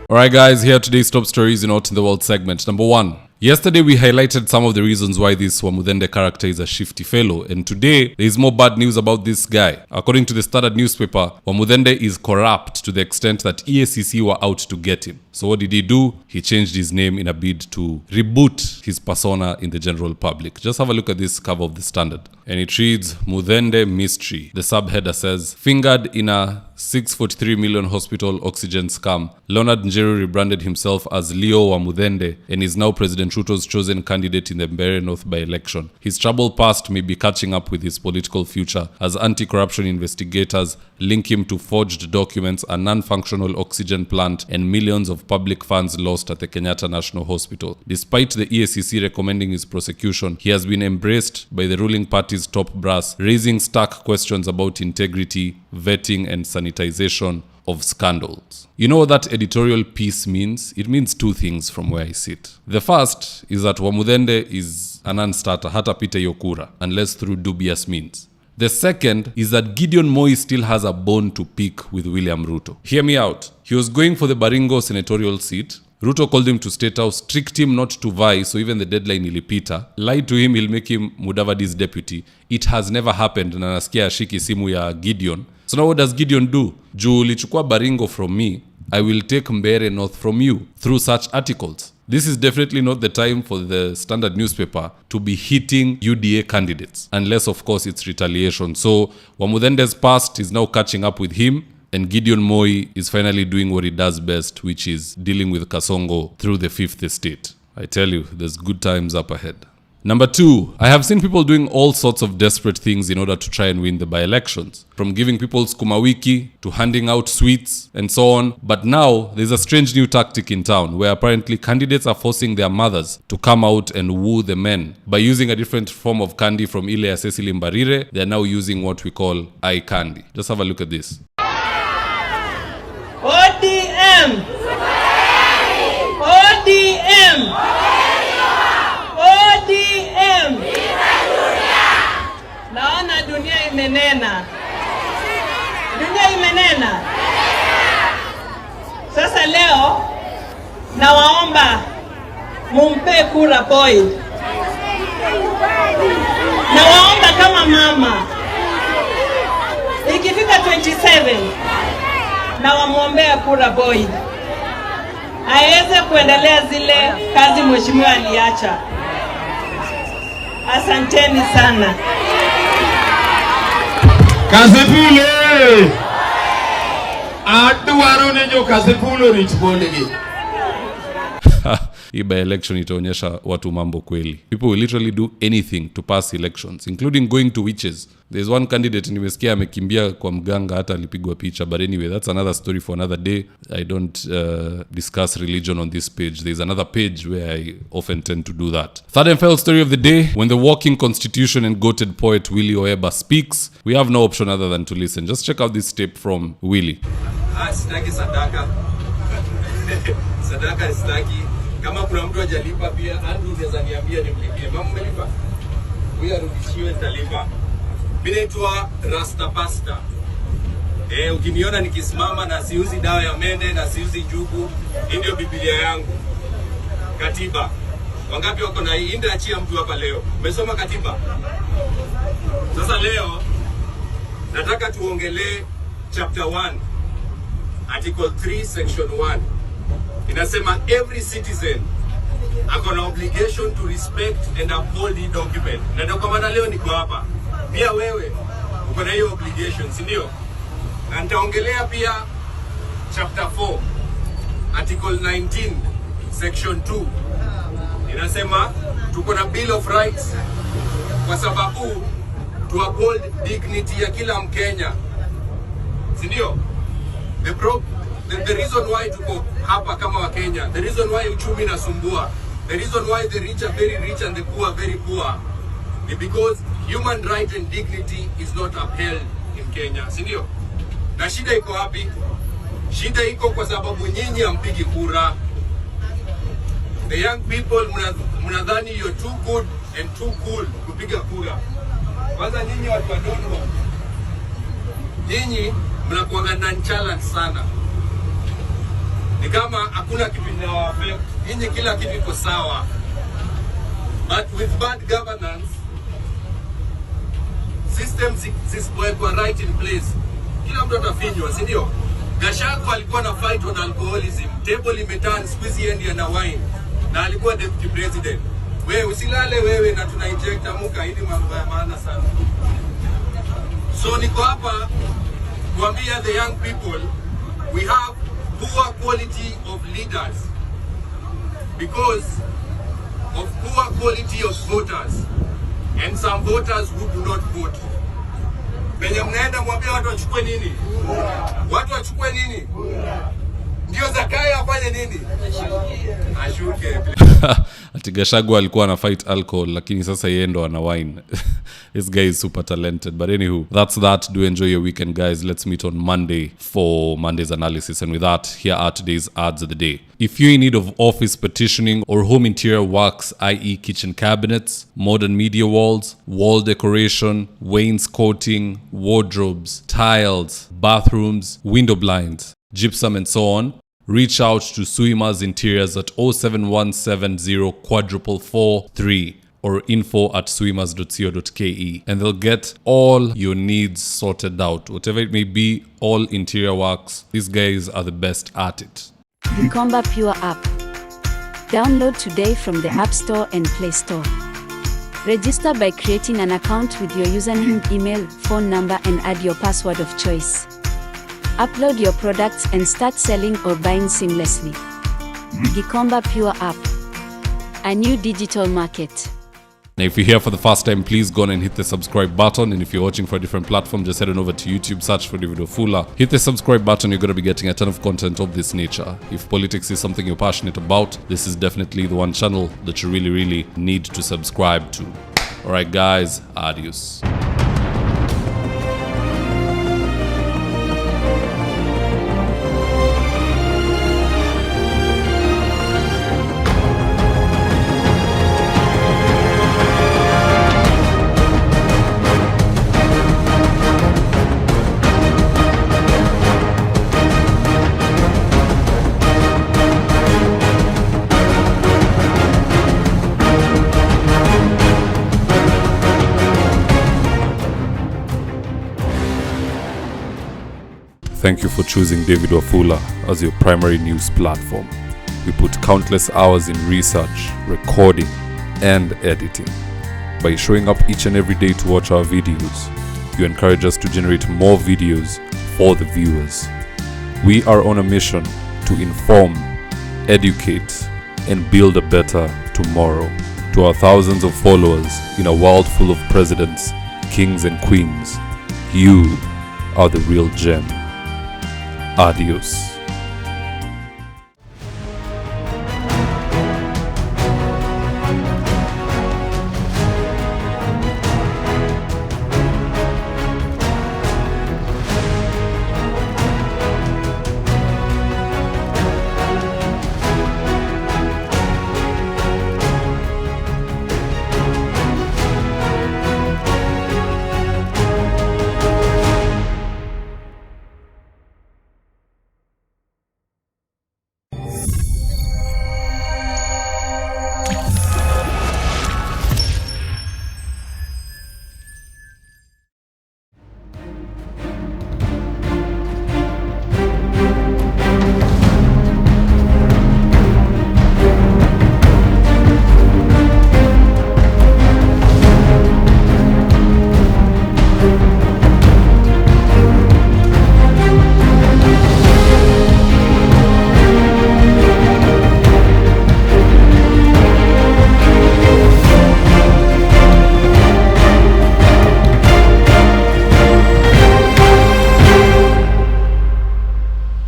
Alright guys, here are today's top stories in Out in the World segment. Number 1. Yesterday we highlighted some of the reasons why this Wamuthende character is a shifty fellow, and today there is more bad news about this guy. According to the Standard newspaper, Wamuthende is corrupt to the extent that EACC were out to get him. So what did he do? He changed his name in a bid to reboot his persona in the general public. Just have a look at this cover of the Standard. And it reads, Muthende Mystery. The subheader says, fingered in a 643 million hospital oxygen scam, Leonard Njeru rebranded himself as Leo Wamuthende and is now President Ruto's chosen candidate in the Mbeere North by-election. His troubled past may be catching up with his political future as anti-corruption investigators link him to forged documents, a non-functional oxygen plant, and millions of public funds lost at the Kenyatta National Hospital. Despite the EACC recommending his prosecution, he has been embraced by the ruling party's top brass, raising stark questions about integrity, vetting, and sanitization of scandals. You know what that editorial piece means? It means two things from where I sit. The first is that Wamuthende is a non-starter, hata pita yokura, unless through dubious means. The second is that Gideon Moi still has a bone to pick with William Ruto. Hear me out. He was going for the Baringo senatorial seat. Ruto called him to State House, tricked him not to vie, so even the deadline ilipita. Lied to him, he'll make him Mudavadi's deputy. It has never happened, na nasikia ashiki simu ya Gideon. So now what does Gideon do? Juu ulichukua Baringo from me, I will take Mbeere North from you through such articles. This is definitely not the time for the Standard newspaper to be hitting UDA candidates, unless of course it's retaliation. So Wamuthende's past is now catching up with him, and Gideon Moi is finally doing what he does best, which is dealing with Kasongo through the Fifth Estate. I tell you, there's good times up ahead. Number 2, I have seen people doing all sorts of desperate things in order to try and win the by-elections. From giving people skuma wiki to handing out sweets and so on. But now, there's a strange new tactic in town where apparently candidates are forcing their mothers to come out and woo the men. By using a different form of candy from ile ya Cecily Mbarire, they're now using what we call eye candy. Just have a look at this. ODM! ODM! ODM! Naona dunia imenena. Dunia imenena. Sasa leo nawaomba mumpe kura Boyd. Nawaomba kama mama. Ikifika 27 na wamuombea kura Boyd. Aweze kuendelea zile kazi mheshimiwa aliacha. Asanteni sana. Kasipule! Aduwaro nejo Kasipule richbondegi. Hii by-election itaonyesha watu mambo kweli. People will literally do anything to pass elections, including going to witches. There's one candidate nimesikia amekimbia kwa mganga hata alipigwa picha. But anyway, that's another story for another day. I don't discuss religion on this page. There's another page where I often tend to do that. Third and final story of the day. When the walking constitution and goated poet Willie Oeba speaks, we have no option other than to listen. Just check out this tape from Willie. Sitaki sadaka. Sadaka sitaki. Kama kuna mtu hajalipa pia Andrew unaweza niambia nimlipie. Mama umelipa? Huyu arudishiwe nitalipa. Mimi naitwa Rasta Pasta. Ukiniona nikisimama na siuzi dawa ya mende na siuzi njugu, hii ndio Biblia yangu. Katiba. Wangapi wako na hii? Ndio achia mtu hapa leo. Umesoma katiba? Sasa leo nataka tuongelee chapter 1 article 3 section 1. Inasema every citizen ako na obligation to respect and uphold the document. Na ndio kwa maana leo niko hapa. Pia wewe uko na hiyo obligation, si ndio? Na nitaongelea pia chapter 4 article 19 section 2. Inasema tuko na bill of rights kwa sababu to uphold dignity ya kila Mkenya. Si ndio? The reason why tuko hapa kama wa Kenya, the reason why uchumi nasumbua, the reason why the rich are very rich and the poor are very poor, is because human right and dignity is not upheld in Kenya, si ndio? Na shida iko wapi? Shida iko kwa sababu nyinyi hampigi kura. The young people mnadhani you're too good and too cool kupiga kura. Kwanza nyinyi watu wadogo, nyinyi mnakuwa na challenge sana. ni kama hakuna kitu inawa affect. Nyinyi kila kitu iko sawa. But with bad governance, systems zisipokuwa right in place, kila mtu atafinywa, si ndio? Gachagua alikuwa na fight on alcoholism. Table imeturn squeeze end na wine. Na alikuwa deputy president. Wewe usilale wewe na tuna inject amuka, hili mambo ya maana sana. So niko hapa kuambia the young people, we have poor quality of leaders because of poor quality of voters and some voters who do not vote. Penye mnaenda mwambie watu wachukue nini? Watu wachukue nini? Ndio Zakayo afanye nini? Ashuke. Ati Gachagua alikuwa ana fight alcohol lakini sasa yeye ndo ana wine. This guy is super talented. But anywho, that's that. Do enjoy your weekend, guys. Let's meet on Monday for Monday's analysis. And with that, here are today's ads of the day. If you're in need of office partitioning or home interior works, i.e. kitchen cabinets, modern media walls, wall decoration, wainscoting, wardrobes, tiles, bathrooms, window blinds, gypsum and so on, reach out to Suima's Interiors at 07170 443 or info@suimas.co.ke and they'll get all your needs sorted out. Whatever it may be, all interior works, these guys are the best at it. Gikomba Pure app. Download today from the App Store and Play Store. Register by creating an account with your username, email, phone number and add your password of choice. Upload your products and start selling or buying seamlessly. Gikomba Pure app. A new digital market. Now, if you're here for the first time, please go on and hit the subscribe button. And if you're watching for a different platform, just head on over to YouTube, search for David Wafula. Hit the subscribe button, you're going to be getting a ton of content of this nature. If politics is something you're passionate about, this is definitely the one channel that you really, really need to subscribe to. Alright guys, adios. Thank you for choosing David Wafula as your primary news platform. We put countless hours in research, recording, and editing. By showing up each and every day to watch our videos, you encourage us to generate more videos for the viewers. We are on a mission to inform, educate, and build a better tomorrow. To our thousands of followers in a world full of presidents, kings, and queens, you are the real gem. Adios.